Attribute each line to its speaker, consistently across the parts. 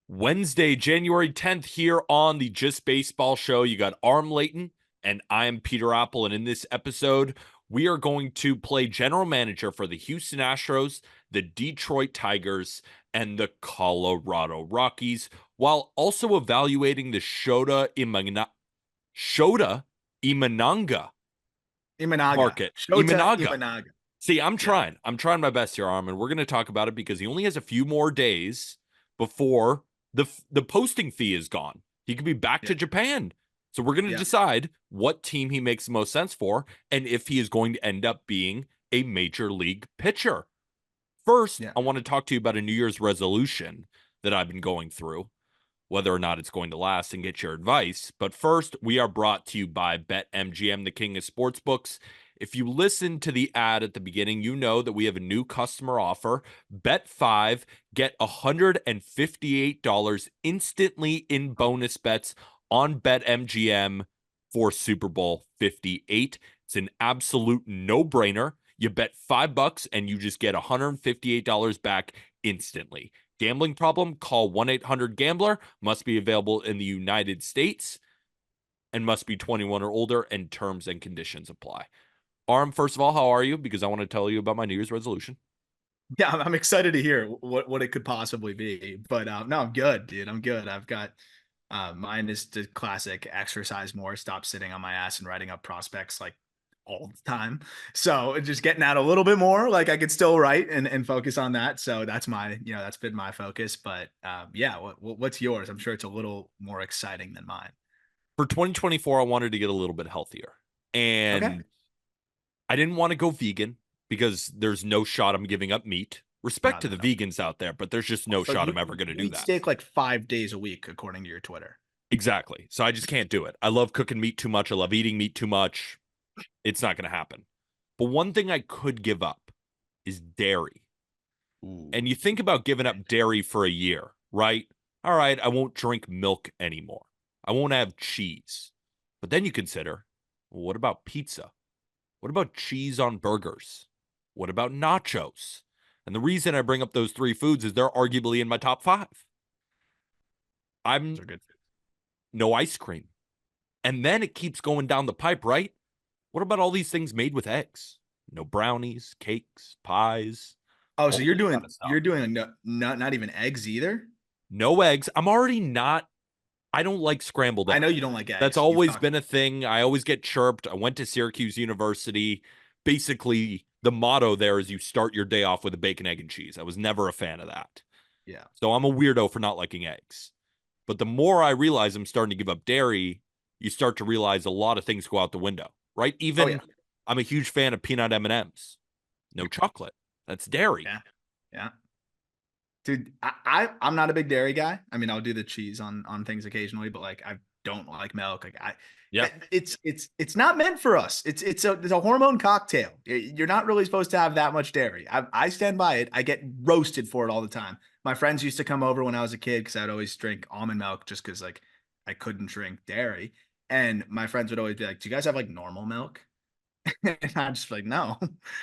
Speaker 1: Wednesday, January 10th, here on the Just Baseball Show. You got Arm Layton, and I am Peter Apple. And in this episode, we are going to play general manager for the Houston Astros, the Detroit Tigers, and the Colorado Rockies, while also evaluating the Shota Imanaga
Speaker 2: Imanaga.
Speaker 1: market.
Speaker 2: Shota
Speaker 1: Imanaga.
Speaker 2: Imanaga.
Speaker 1: See, I'm
Speaker 2: Yeah.
Speaker 1: trying. I'm trying my best here, Arm, and we're going to talk about it because he only has a few more days before the posting fee is gone. He could be back
Speaker 2: Yeah.
Speaker 1: to Japan. So we're going to decide what team he makes the most sense for and if he is going to end up being a major league pitcher. First,
Speaker 2: Yeah.
Speaker 1: I want to talk to you about a New Year's resolution that I've been going through, whether or not it's going to last, and get your advice. But first, we are brought to you by BetMGM, the king of sportsbooks. If you listen to the ad at the beginning, you know that we have a new customer offer. Bet 5, get $158 instantly in bonus bets on BetMGM for Super Bowl 58. It's an absolute no-brainer. You bet $5 and you just get $158 back instantly. Gambling problem? Call 1-800-GAMBLER. Must be available in the United States and must be 21 or older, and terms and conditions apply. Arm, first of all, how are you? Because I want to tell you about my New Year's resolution.
Speaker 2: Yeah, I'm excited to hear what it could possibly be. But no, I'm good, dude. I'm good. I've got mine is the classic exercise more, stop sitting on my ass and writing up prospects like all the time. So just getting out a little bit more, like I could still write and focus on that. So that's that's been my focus. But yeah, what's yours? I'm sure it's a little more exciting than mine.
Speaker 1: For 2024, I wanted to get a little bit healthier.
Speaker 2: Okay.
Speaker 1: And I didn't want to go vegan because there's no shot I'm giving up meat. Respect to the
Speaker 2: No.
Speaker 1: vegans out there, but there's just no
Speaker 2: So
Speaker 1: shot I'm ever going to do
Speaker 2: eat
Speaker 1: that.
Speaker 2: steak like 5 days a week, according to your Twitter.
Speaker 1: Exactly. So I just can't do it. I love cooking meat too much. I love eating meat too much. It's not going to happen. But one thing I could give up is dairy.
Speaker 2: Ooh.
Speaker 1: And you think about giving up dairy for a year, right? All right, I won't drink milk anymore. I won't have cheese. But then you consider, well, what about pizza? What about cheese on burgers? What about nachos? And the reason I bring up those three foods is they're arguably in my top 5.
Speaker 2: Those
Speaker 1: I'm
Speaker 2: are good.
Speaker 1: no ice cream. And then it keeps going down the pipe, right? What about all these things made with eggs? No brownies, cakes, pies,
Speaker 2: Oh, so
Speaker 1: all
Speaker 2: you're
Speaker 1: this
Speaker 2: doing
Speaker 1: kind of stuff.
Speaker 2: you're doing not even eggs either?
Speaker 1: No eggs. I'm already not, I don't like scrambled
Speaker 2: I know
Speaker 1: eggs.
Speaker 2: you don't like
Speaker 1: That's
Speaker 2: eggs. You've
Speaker 1: always
Speaker 2: talked.
Speaker 1: been a thing. I always get chirped. I went to Syracuse University. Basically, the motto there is you start your day off with a bacon, egg, and cheese. I was never a fan of that.
Speaker 2: Yeah.
Speaker 1: So I'm a weirdo for not liking eggs. But the more I realize I'm starting to give up dairy, you start to realize a lot of things go out the window, right?
Speaker 2: Oh yeah.
Speaker 1: Even I'm a huge fan of peanut M&Ms. No chocolate. That's dairy.
Speaker 2: Yeah. Yeah. Dude, I'm not a big dairy guy. I mean, I'll do the cheese on things occasionally, but like I don't like milk. Like
Speaker 1: Yeah.
Speaker 2: it's not meant for us. It's a hormone cocktail. You're not really supposed to have that much dairy. I stand by it. I get roasted for it all the time. My friends used to come over when I was a kid because I'd always drink almond milk just because like I couldn't drink dairy. And my friends would always be like, "Do you guys have like normal milk?" And I'm just like, "No,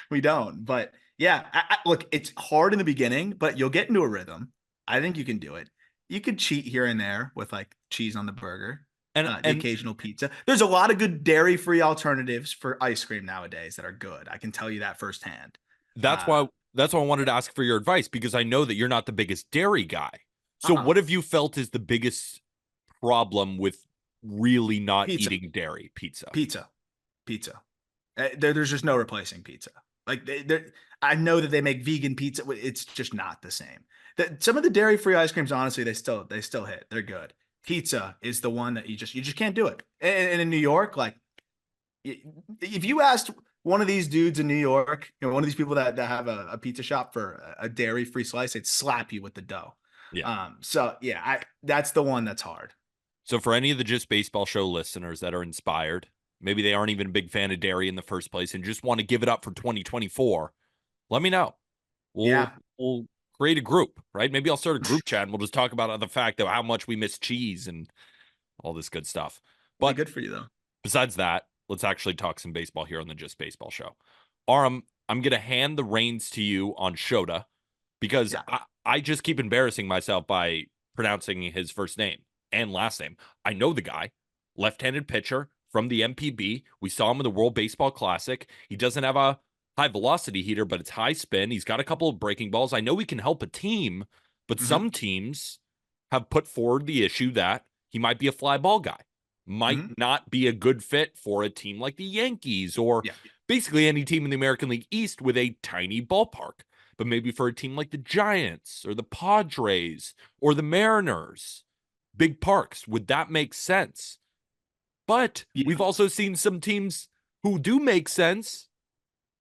Speaker 2: we don't." But yeah, look, it's hard in the beginning, but you'll get into a rhythm. I think you can do it. You could cheat here and there with like cheese on the burger,
Speaker 1: And
Speaker 2: the
Speaker 1: and
Speaker 2: occasional pizza. There's a lot of good dairy-free alternatives for ice cream nowadays that are good. I can tell you that firsthand.
Speaker 1: that's
Speaker 2: Uh,
Speaker 1: why that's why I wanted to ask for your advice, because I know that you're not the biggest dairy guy. So
Speaker 2: uh-uh.
Speaker 1: what have you felt is the biggest problem with really not
Speaker 2: Pizza,
Speaker 1: eating dairy? Pizza.
Speaker 2: pizza, pizza. There's just no replacing pizza. Like I know that they make vegan pizza. It's just not the same. Some of the dairy-free ice creams, honestly, they still hit. They're good. Pizza is the one that you just can't do it. And in New York, like if you asked one of these dudes in New York, one of these people that have a pizza shop for a dairy-free slice, they'd slap you with the dough.
Speaker 1: Yeah.
Speaker 2: So yeah, that's the one that's hard.
Speaker 1: So for any of the Just Baseball Show listeners that are inspired, maybe they aren't even a big fan of dairy in the first place and just want to give it up for 2024, let me know. We'll
Speaker 2: Yeah,
Speaker 1: we'll create a group, right? Maybe I'll start a group chat and we'll just talk about the fact that how much we miss cheese and all this good stuff.
Speaker 2: it'll be
Speaker 1: But
Speaker 2: good for you though.
Speaker 1: besides that, let's actually talk some baseball here on the Just Baseball Show. Aram, I'm going to hand the reins to you on Shota because
Speaker 2: Yeah.
Speaker 1: I just keep embarrassing myself by pronouncing his first name and last name. I know the guy, left-handed pitcher from the NPB. We saw him in the World Baseball Classic. He doesn't have a high velocity heater, but it's high spin. He's got a couple of breaking balls. I know he can help a team, but
Speaker 2: Mm-hmm.
Speaker 1: some teams have put forward the issue that he might be a fly ball guy, might
Speaker 2: Mm-hmm.
Speaker 1: not be a good fit for a team like the Yankees or
Speaker 2: Yeah.
Speaker 1: basically any team in the American League East with a tiny ballpark. But maybe for a team like the Giants or the Padres or the Mariners, big parks, would that make sense? But
Speaker 2: Yeah.
Speaker 1: we've also seen some teams who do make sense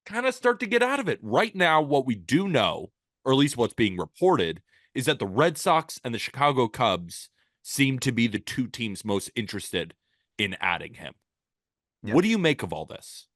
Speaker 1: kind of start to get out of it. Right now, what we do know, or at least what's being reported, is that the Red Sox and the Chicago Cubs seem to be the two teams most interested in adding him.
Speaker 2: Yeah.
Speaker 1: What do you make of all this?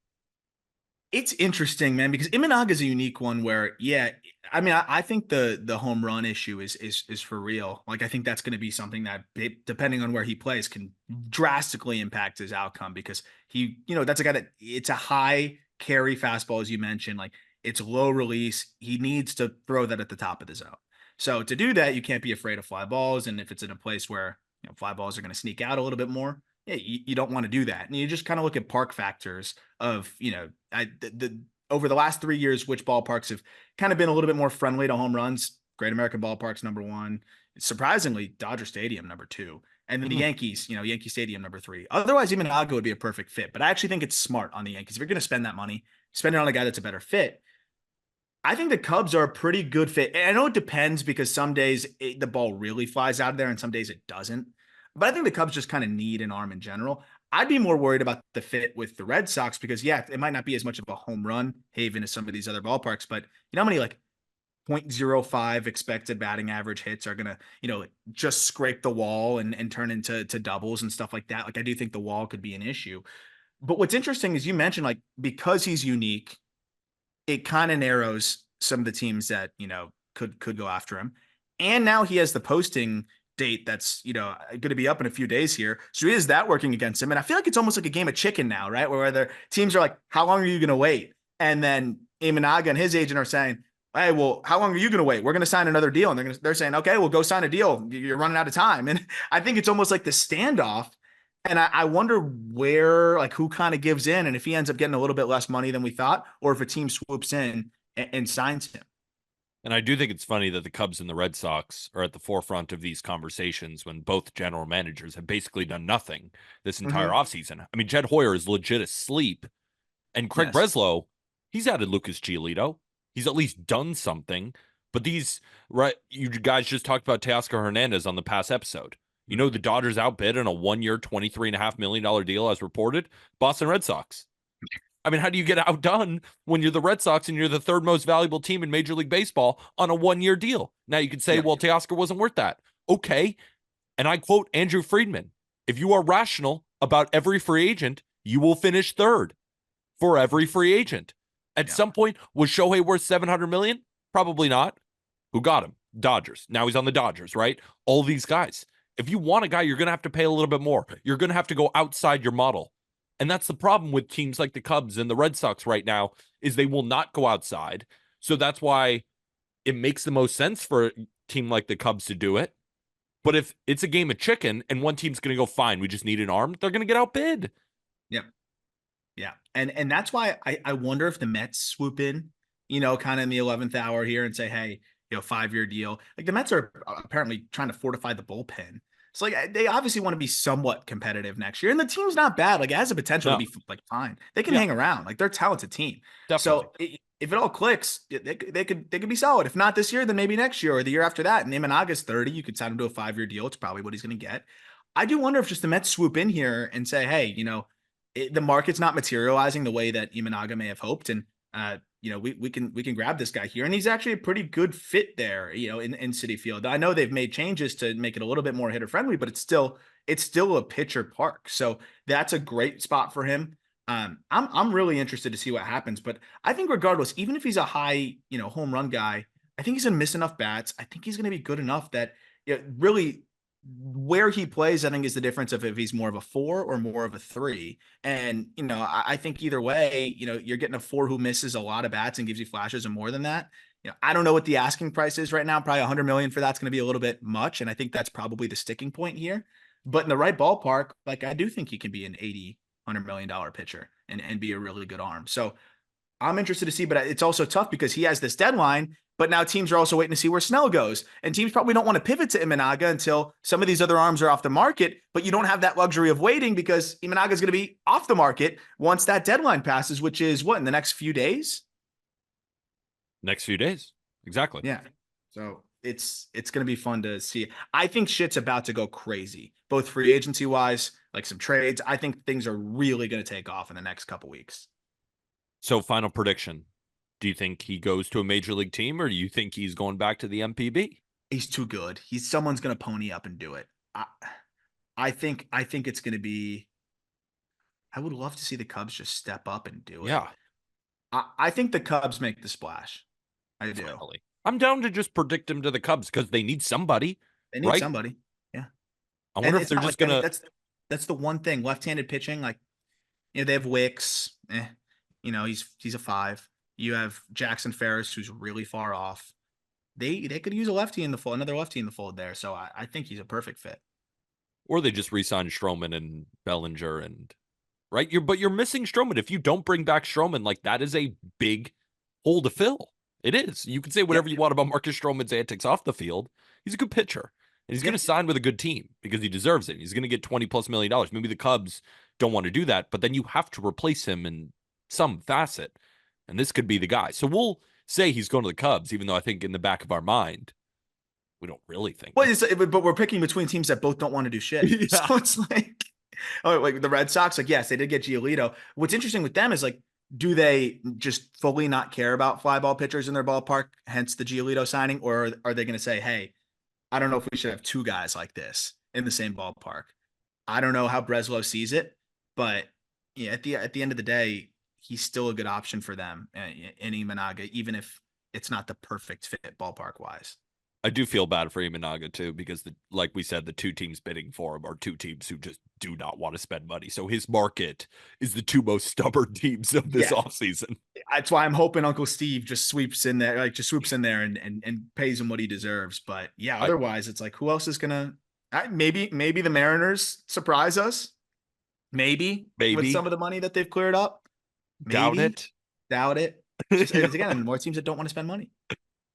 Speaker 2: It's interesting, man, because Imanaga is a unique one where, yeah, I mean, I think the home run issue is for real. Like, I think that's going to be something that, depending on where he plays, can drastically impact his outcome because that's a guy that it's a high carry fastball, as you mentioned. Like, it's low release. He needs to throw that at the top of the zone. So to do that, you can't be afraid of fly balls. And if it's in a place where fly balls are going to sneak out a little bit more, yeah, you don't want to do that. And you just kind of look at park factors of, over the last 3 years, which ballparks have kind of been a little bit more friendly to home runs. Great American Ballpark's number one. Surprisingly, Dodger Stadium number two. And then the
Speaker 1: Mhm.
Speaker 2: Yankees, Yankee Stadium number three. Otherwise, Imanaga would be a perfect fit. But I actually think it's smart on the Yankees. If you're going to spend that money, spend it on a guy that's a better fit. I think the Cubs are a pretty good fit. And I know it depends because some days the ball really flies out of there and some days it doesn't. But I think the Cubs just kind of need an arm in general. I'd be more worried about the fit with the Red Sox because, yeah, it might not be as much of a home run haven as some of these other ballparks, but how many like 0.05 expected batting average hits are going to, just scrape the wall and turn into doubles and stuff like that. Like, I do think the wall could be an issue. But what's interesting is you mentioned, like, because he's unique, it kind of narrows some of the teams that could go after him. And now he has the posting date that's going to be up in a few days here. So is that working against him? And I feel like it's almost like a game of chicken now, right? Where the teams are like, "How long are you going to wait?" And then Imanaga and his agent are saying, "Hey, well, how long are you going to wait? We're going to sign another deal." And they're saying, "Okay, well, go sign a deal. You're running out of time." And I think it's almost like the standoff. And I wonder where, like, who kind of gives in, and if he ends up getting a little bit less money than we thought, or if a team swoops in and signs him.
Speaker 1: And I do think it's funny that the Cubs and the Red Sox are at the forefront of these conversations when both general managers have basically done nothing this entire
Speaker 2: Mm-hmm.
Speaker 1: offseason. I mean, Jed Hoyer is legit asleep, and Craig
Speaker 2: Yes.
Speaker 1: Breslow, he's added Lucas Giolito. He's at least done something. But these, right, you guys just talked about Teoscar Hernandez on the past episode. You know, the Dodgers outbid in a 1 year, $23.5 million deal as reported. Boston Red Sox. I mean, how do you get outdone when you're the Red Sox and you're the third most valuable team in Major League Baseball on a 1 year deal? Now you could say,
Speaker 2: Yeah.
Speaker 1: well, Teoscar wasn't worth that. Okay. And I quote Andrew Friedman: if you are rational about every free agent, you will finish third for every free agent. At
Speaker 2: Yeah.
Speaker 1: some point, was Shohei worth 700 million? Probably not. Who got him? Dodgers. Now he's on the Dodgers, right? All these guys. If you want a guy, you're going to have to pay a little bit more. You're going to have to go outside your model. And that's the problem with teams like the Cubs and the Red Sox right now is they will not go outside. So that's why it makes the most sense for a team like the Cubs to do it. But if it's a game of chicken and one team's going to go, fine, we just need an arm, they're going to get outbid.
Speaker 2: Yeah. Yeah. And that's why I wonder if the Mets swoop in, kind of in the 11th hour here and say, "Hey, 5-year deal." Like, the Mets are apparently trying to fortify the bullpen. So, like, they obviously want to be somewhat competitive next year. And the team's not bad. Like, it has the potential to
Speaker 1: No.
Speaker 2: be like fine. They can
Speaker 1: Yeah,
Speaker 2: hang around. Like, they're a talented team.
Speaker 1: definitely.
Speaker 2: So if it all clicks, they could be solid. If not this year, then maybe next year or the year after that. And Imanaga's 30. You could sign him to a 5-year deal. It's probably what he's going to get. I do wonder if just the Mets swoop in here and say, "Hey, the market's not materializing the way that Imanaga may have hoped, and we can grab this guy here, and he's actually a pretty good fit there, in Citi Field." I know they've made changes to make it a little bit more hitter friendly, but it's still a pitcher park, so that's a great spot for him. I'm really interested to see what happens, but I think regardless, even if he's a high home run guy, I think he's gonna miss enough bats. I think he's gonna be good enough that really where he plays, I think, is the difference of if he's more of a 4 or more of a 3. And, I think either way, you're getting a 4 who misses a lot of bats and gives you flashes and more than that. I don't know what the asking price is right now. Probably 100 million for that's going to be a little bit much. And I think that's probably the sticking point here. But in the right ballpark, like I do think he can be an 80, $100 million pitcher and be a really good arm. So I'm interested to see, but it's also tough because he has this deadline, but now teams are also waiting to see where Snell goes. And teams probably don't want to pivot to Imanaga until some of these other arms are off the market, but you don't have that luxury of waiting because Imanaga is going to be off the market once that deadline passes, which is what, in the next few days?
Speaker 1: Next few days. Exactly.
Speaker 2: Yeah. So it's going to be fun to see. I think shit's about to go crazy, both free agency wise, like some trades. I think things are really going to take off in the next couple weeks.
Speaker 1: So, final prediction. Do you think he goes to a major league team, or do you think he's going back to the NPB?
Speaker 2: He's too good. Someone's going to pony up and do it. I think it's going to be. I would love to see the Cubs just step up and do it.
Speaker 1: Yeah.
Speaker 2: I think the Cubs make the splash. I do.
Speaker 1: Finally. I'm down to just predict him to the Cubs because they need somebody.
Speaker 2: They need
Speaker 1: right?
Speaker 2: somebody. Yeah.
Speaker 1: I wonder if they're just
Speaker 2: like,
Speaker 1: gonna.
Speaker 2: That's the one thing. Left-handed pitching, like they have Wicks. He's a 5. You have Jackson Ferris, who's really far off. They could use a lefty in the fold, another lefty in the fold there. So I think he's a perfect fit.
Speaker 1: Or they just re-sign Stroman and Bellinger and right. You're missing Stroman. If you don't bring back Stroman, like that is a big hole to fill. It is. You can say whatever you want about Marcus Stroman's antics off the field. He's a good pitcher. And he's going to sign with a good team because he deserves it. He's going to get $20+ million. Maybe the Cubs don't want to do that, but then you have to replace him in some facet. And this could be the guy. So we'll say he's going to the Cubs, even though I think in the back of our mind, we don't really think.
Speaker 2: Well, but we're picking between teams that both don't want to do shit. Yeah. So it's like, like the Red Sox, like, yes, they did get Giolito. What's interesting with them is like, do they just fully not care about fly ball pitchers in their ballpark, hence the Giolito signing? Or are they going to say, hey, I don't know if we should have 2 guys like this in the same ballpark? I don't know how Breslow sees it, but yeah, at the end of the day, he's still a good option for them in Imanaga, even if it's not the perfect fit ballpark wise.
Speaker 1: I do feel bad for Imanaga too, because like we said, the 2 teams bidding for him are 2 teams who just do not want to spend money. So his market is the 2 most stubborn teams of this offseason.
Speaker 2: That's why I'm hoping Uncle Steve just swoops in there and pays him what he deserves. But yeah, otherwise it's like, who else is gonna? Maybe the Mariners surprise us. Maybe with some of the money that they've cleared up. Maybe. Doubt it. Again, more teams that don't want to spend money.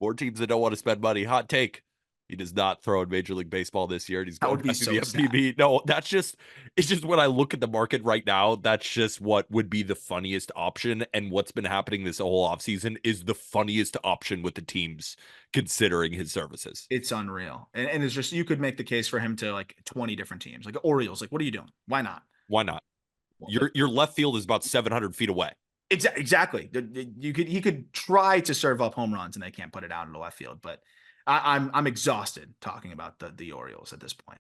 Speaker 1: More teams that don't want to spend money. Hot take. He does not throw in Major League Baseball this year. And he's going back to the NPB. No, it's just when I look at the market right now, that's just what would be the funniest option. And what's been happening this whole offseason is the funniest option with the teams considering his services.
Speaker 2: It's unreal. And it's just, you could make the case for him to like 20 different teams, like Orioles. Like, what are you doing? Why not?
Speaker 1: Why not? Your left field is about 700 feet away.
Speaker 2: Exactly. He could try to serve up home runs and they can't put it out into left field. But I'm exhausted talking about the Orioles at this point.